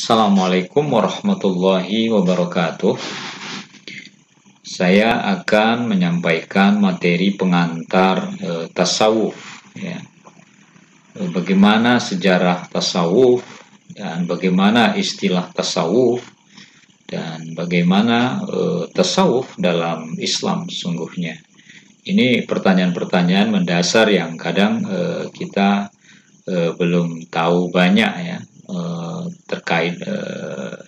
Assalamualaikum warahmatullahi wabarakatuh. Saya akan menyampaikan materi pengantar tasawuf, ya. Bagaimana sejarah tasawuf dan bagaimana istilah tasawuf dan bagaimana tasawuf dalam Islam sesungguhnya. Ini pertanyaan-pertanyaan mendasar yang kadang kita belum tahu banyak, ya, terkait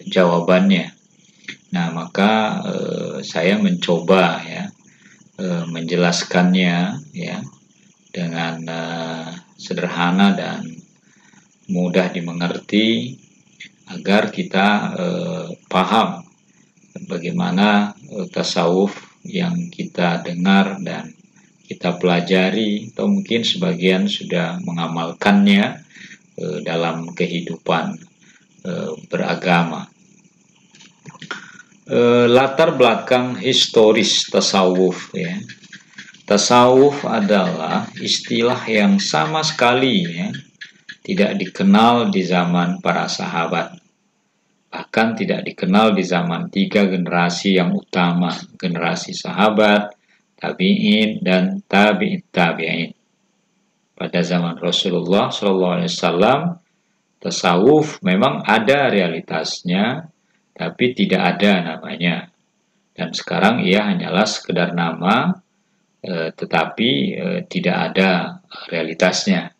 jawabannya. Nah, maka saya mencoba, ya, menjelaskannya, ya, dengan sederhana dan mudah dimengerti agar kita paham bagaimana tasawuf yang kita dengar dan kita pelajari, atau mungkin sebagian sudah mengamalkannya dalam kehidupan beragama. Latar belakang historis tasawuf, ya. Tasawuf adalah istilah yang sama sekali, ya, tidak dikenal di zaman para sahabat, bahkan tidak dikenal di zaman 3 generasi yang utama, generasi sahabat, tabi'in, dan tabi'in. Pada zaman Rasulullah SAW, tasawuf memang ada realitasnya, tapi tidak ada namanya. Dan sekarang ia hanyalah sekedar nama, tetapi tidak ada realitasnya.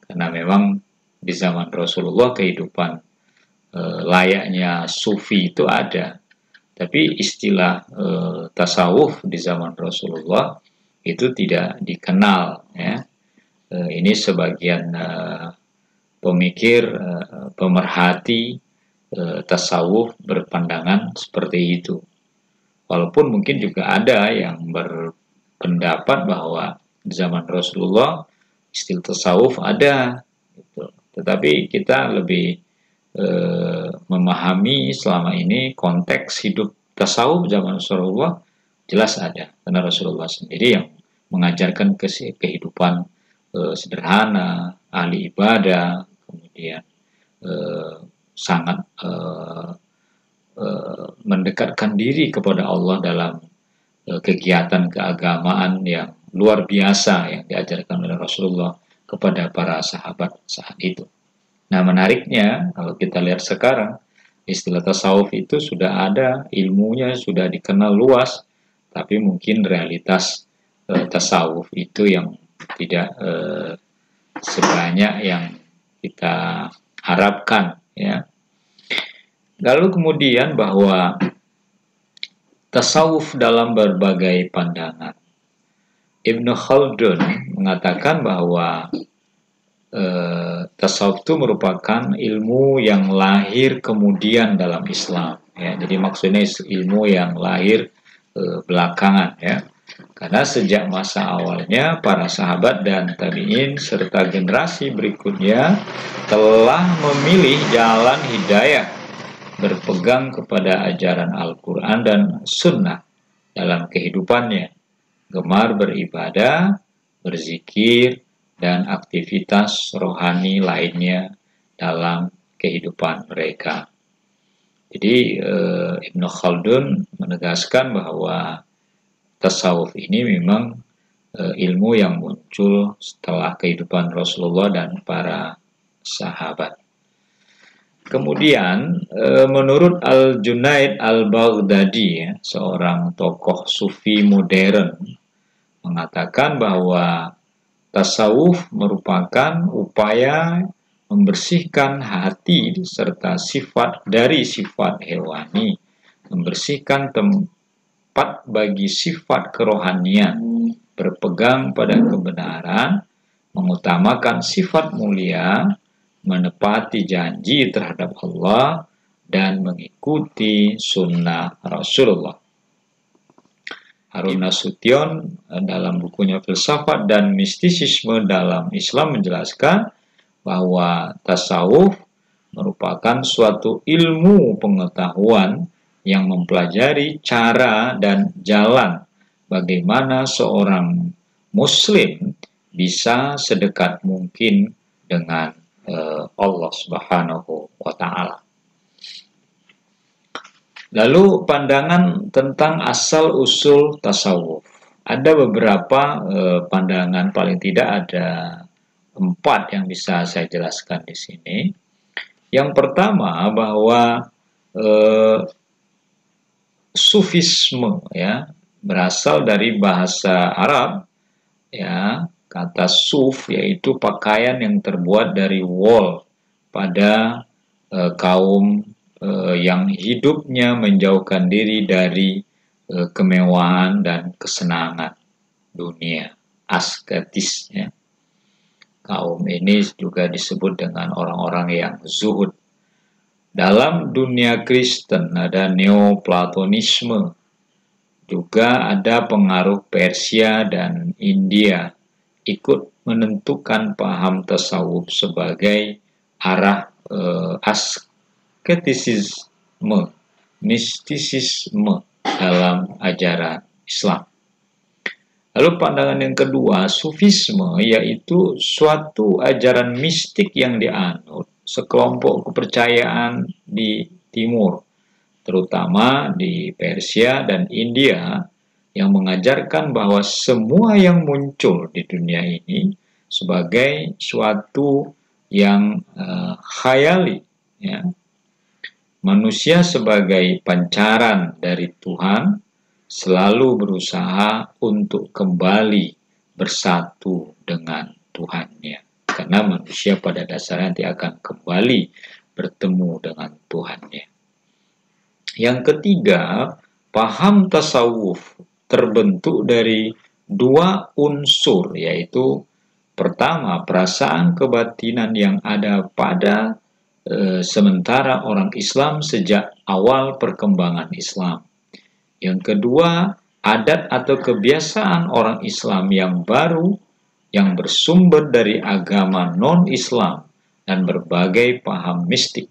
Karena memang di zaman Rasulullah kehidupan layaknya sufi itu ada. Tapi istilah tasawuf di zaman Rasulullah itu tidak dikenal, ya. Ini sebagian pemikir, pemerhati tasawuf berpandangan seperti itu. Walaupun mungkin juga ada yang berpendapat bahwa di zaman Rasulullah istilah tasawuf ada, gitu. Tetapi kita lebih memahami selama ini konteks hidup tasawuf zaman Rasulullah jelas ada, karena Rasulullah sendiri yang mengajarkan kehidupan sederhana, ahli ibadah, kemudian sangat mendekatkan diri kepada Allah dalam kegiatan keagamaan yang luar biasa yang diajarkan oleh Rasulullah kepada para sahabat saat itu. Nah, menariknya kalau kita lihat sekarang, istilah tasawuf itu sudah ada, ilmunya sudah dikenal luas, tapi mungkin realitas tasawuf itu yang tidak sebanyak yang kita harapkan, ya. Lalu kemudian bahwa tasawuf dalam berbagai pandangan. Ibnu Khaldun mengatakan bahwa tasawuf itu merupakan ilmu yang lahir kemudian dalam Islam, ya. Jadi maksudnya ilmu yang lahir belakangan, ya. Karena sejak masa awalnya para sahabat dan tabi'in serta generasi berikutnya telah memilih jalan hidayah, berpegang kepada ajaran Al-Quran dan Sunnah dalam kehidupannya, gemar beribadah, berzikir, dan aktivitas rohani lainnya dalam kehidupan mereka. Jadi Ibnu Khaldun menegaskan bahwa tasawuf ini memang ilmu yang muncul setelah kehidupan Rasulullah dan para sahabat. Kemudian menurut Al-Junaid Al-Baghdadi, ya, seorang tokoh sufi modern, mengatakan bahwa tasawuf merupakan upaya membersihkan hati serta sifat dari sifat hewani, membersihkan tempat bagi sifat kerohanian, berpegang pada kebenaran, mengutamakan sifat mulia, menepati janji terhadap Allah, dan mengikuti sunnah Rasulullah. Harun Nasution dalam bukunya Filsafat dan Mistisisme dalam Islam menjelaskan bahwa tasawuf merupakan suatu ilmu pengetahuan yang mempelajari cara dan jalan bagaimana seorang muslim bisa sedekat mungkin dengan Allah Subhanahu wa Ta'ala. Lalu pandangan tentang asal-usul tasawuf. Ada beberapa pandangan, paling tidak ada 4 yang bisa saya jelaskan di sini. Yang pertama bahwa sufisme ya berasal dari bahasa Arab ya, kata suf yaitu pakaian yang terbuat dari wol pada kaum yang hidupnya menjauhkan diri dari kemewahan dan kesenangan dunia, asketis ya. Kaum ini juga disebut dengan orang-orang yang zuhud. Dalam dunia Kristen ada Neoplatonisme, juga ada pengaruh Persia dan India ikut menentukan paham tasawuf sebagai arah asketisisme, mistisisme dalam ajaran Islam. Lalu pandangan yang kedua, sufisme, yaitu suatu ajaran mistik yang dianut sekelompok kepercayaan di timur, terutama di Persia dan India, yang mengajarkan bahwa semua yang muncul di dunia ini sebagai suatu yang khayali, ya. Manusia sebagai pancaran dari Tuhan selalu berusaha untuk kembali bersatu dengan Tuhannya, karena manusia pada dasarnya nanti akan kembali bertemu dengan Tuhannya. Yang ketiga, paham tasawuf terbentuk dari 2 unsur, yaitu pertama, perasaan kebatinan yang ada pada sementara orang Islam sejak awal perkembangan Islam. Yang kedua, adat atau kebiasaan orang Islam yang baru yang bersumber dari agama non-Islam dan berbagai paham mistik.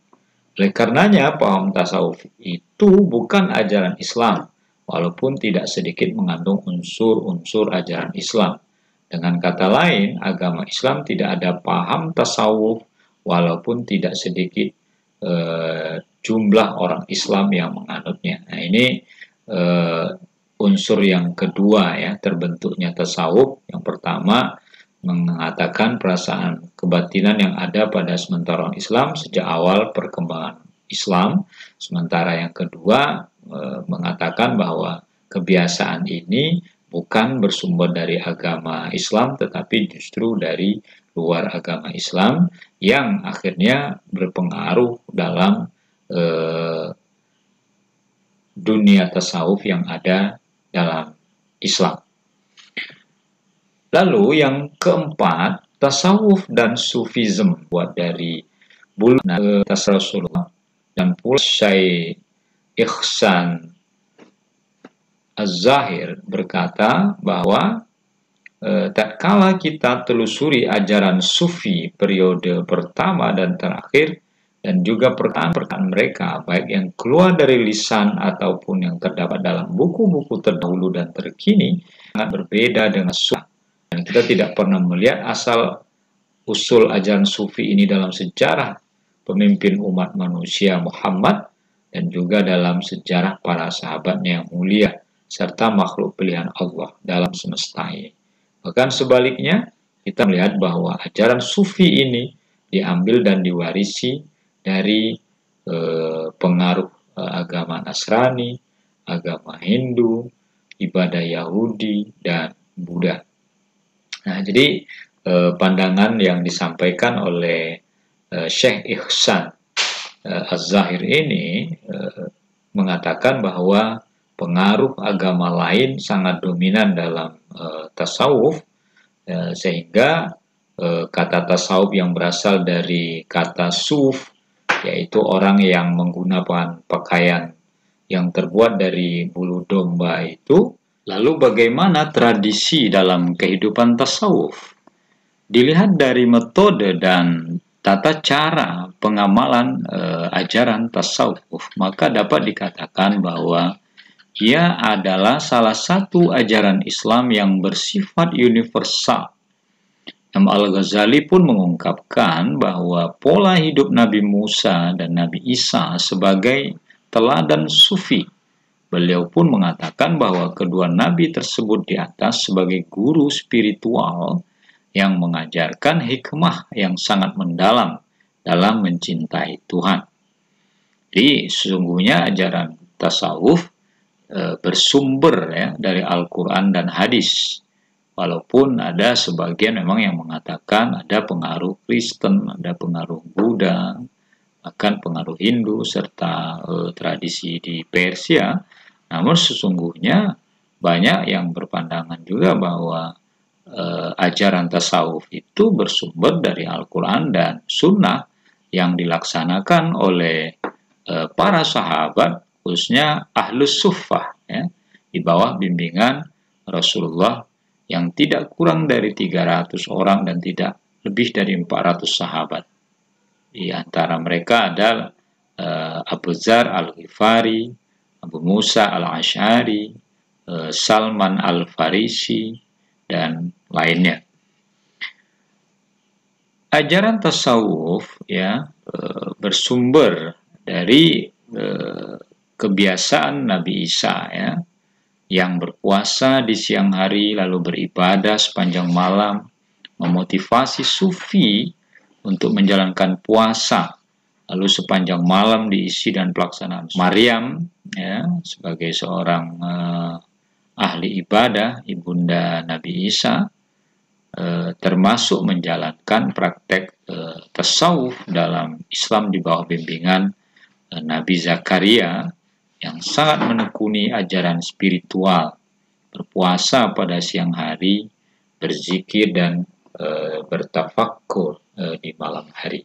Oleh karenanya, paham tasawuf itu bukan ajaran Islam, walaupun tidak sedikit mengandung unsur-unsur ajaran Islam. Dengan kata lain, agama Islam tidak ada paham tasawuf, walaupun tidak sedikit jumlah orang Islam yang menganutnya. Nah, ini unsur yang kedua ya, terbentuknya tasawuf. Yang pertama, mengatakan perasaan kebatinan yang ada pada sementara orang Islam sejak awal perkembangan Islam. Sementara yang kedua, mengatakan bahwa kebiasaan ini bukan bersumber dari agama Islam, tetapi justru dari luar agama Islam yang akhirnya berpengaruh dalam dunia tasawuf yang ada dalam Islam. Lalu yang keempat, tasawuf dan sufisme buat dari bulan Rasulullah dan pula Syekh Ihsan Az-Zahir berkata bahwa tatkala kita telusuri ajaran sufi periode pertama dan terakhir, dan juga perkataan mereka, baik yang keluar dari lisan ataupun yang terdapat dalam buku-buku terdahulu dan terkini, sangat berbeda dengan sufi. Dan kita tidak pernah melihat asal usul ajaran sufi ini dalam sejarah pemimpin umat manusia Muhammad, dan juga dalam sejarah para sahabatnya yang mulia, serta makhluk pilihan Allah dalam semesta ini. Bahkan sebaliknya, kita melihat bahwa ajaran sufi ini diambil dan diwarisi dari pengaruh agama Nasrani, agama Hindu, ibadah Yahudi, dan Buddha. Nah, jadi pandangan yang disampaikan oleh Syekh Ihsan Az-Zahir ini mengatakan bahwa pengaruh agama lain sangat dominan dalam tasawuf, sehingga kata tasawuf yang berasal dari kata suf, yaitu orang yang menggunakan pakaian yang terbuat dari bulu domba itu. Lalu bagaimana tradisi dalam kehidupan tasawuf? Dilihat dari metode dan tata cara pengamalan ajaran tasawuf, maka dapat dikatakan bahwa ia adalah salah satu ajaran Islam yang bersifat universal. Imam Al-Ghazali pun mengungkapkan bahwa pola hidup Nabi Musa dan Nabi Isa sebagai teladan sufi. Beliau pun mengatakan bahwa kedua nabi tersebut di atas sebagai guru spiritual yang mengajarkan hikmah yang sangat mendalam dalam mencintai Tuhan. Jadi sesungguhnya ajaran tasawuf bersumber ya dari Al-Quran dan hadis. Walaupun ada sebagian memang yang mengatakan ada pengaruh Kristen, ada pengaruh Buddha, bahkan pengaruh Hindu, serta tradisi di Persia. Namun sesungguhnya banyak yang berpandangan juga bahwa ajaran tasawuf itu bersumber dari Al-Quran dan Sunnah yang dilaksanakan oleh para sahabat, khususnya Ahlus Suffah, ya, di bawah bimbingan Rasulullah yang tidak kurang dari 300 orang dan tidak lebih dari 400 sahabat. Di antara mereka ada Abu Dzar Al-Ghifari, Abu Musa Al-Asy'ari, Salman Al-Farisi, dan lainnya. Ajaran tasawuf ya bersumber dari kebiasaan Nabi Isa ya, yang berpuasa di siang hari lalu beribadah sepanjang malam, memotivasi sufi untuk menjalankan puasa, lalu sepanjang malam diisi dan pelaksanaan. Maryam ya, sebagai seorang ahli ibadah, ibunda Nabi Isa, termasuk menjalankan praktek tasawuf dalam Islam di bawah bimbingan Nabi Zakaria yang sangat menekuni ajaran spiritual, berpuasa pada siang hari, berzikir dan bertafakkur di malam hari.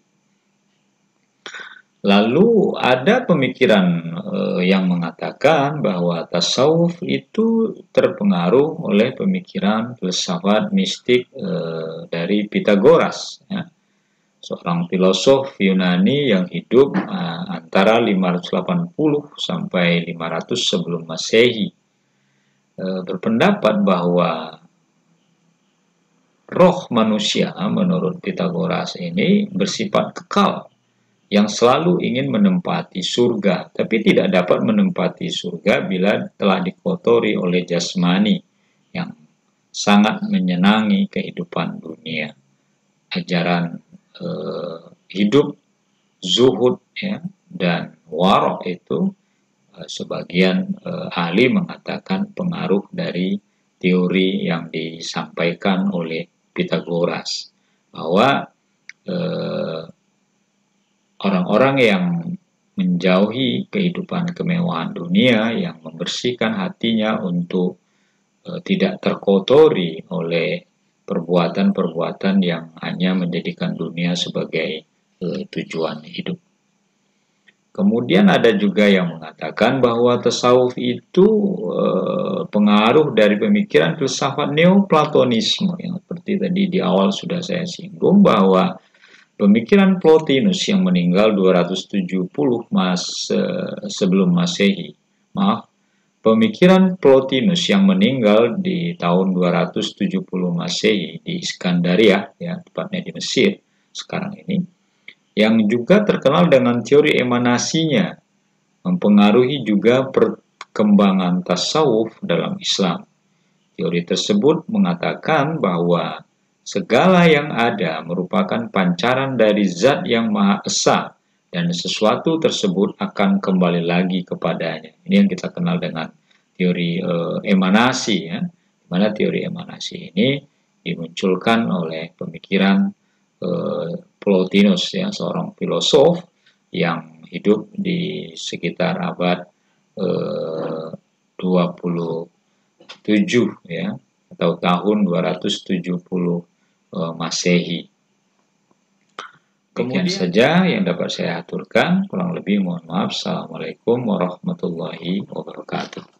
Lalu ada pemikiran yang mengatakan bahwa tasawuf itu terpengaruh oleh pemikiran filsafat mistik dari Pythagoras, ya, seorang filosof Yunani yang hidup antara 580 sampai 500 sebelum Masehi, berpendapat bahwa roh manusia menurut Pythagoras ini bersifat kekal, yang selalu ingin menempati surga, tapi tidak dapat menempati surga bila telah dikotori oleh jasmani yang sangat menyenangi kehidupan dunia. Ajaran hidup zuhud ya, dan warok itu sebagian ahli mengatakan pengaruh dari teori yang disampaikan oleh Pythagoras, bahwa orang-orang yang menjauhi kehidupan kemewahan dunia, yang membersihkan hatinya untuk tidak terkotori oleh perbuatan-perbuatan yang hanya menjadikan dunia sebagai tujuan hidup. Kemudian ada juga yang mengatakan bahwa tasawuf itu pengaruh dari pemikiran filsafat Neoplatonisme, yang seperti tadi di awal sudah saya singgung, bahwa pemikiran Plotinus yang meninggal 270 sebelum Masehi. Pemikiran Plotinus yang meninggal di tahun 270 Masehi di Iskandaria, ya, tepatnya di Mesir sekarang ini, yang juga terkenal dengan teori emanasinya, mempengaruhi juga perkembangan tasawuf dalam Islam. Teori tersebut mengatakan bahwa segala yang ada merupakan pancaran dari Zat yang Maha Esa, dan sesuatu tersebut akan kembali lagi kepadanya. Ini yang kita kenal dengan teori emanasi, ya. Mana teori emanasi ini dimunculkan oleh pemikiran Plotinus, ya, seorang filosof yang hidup di sekitar abad 27, ya, atau tahun 270 Masehi. Demikian saja yang dapat saya aturkan. Kurang lebih mohon maaf. Assalamualaikum warahmatullahi wabarakatuh.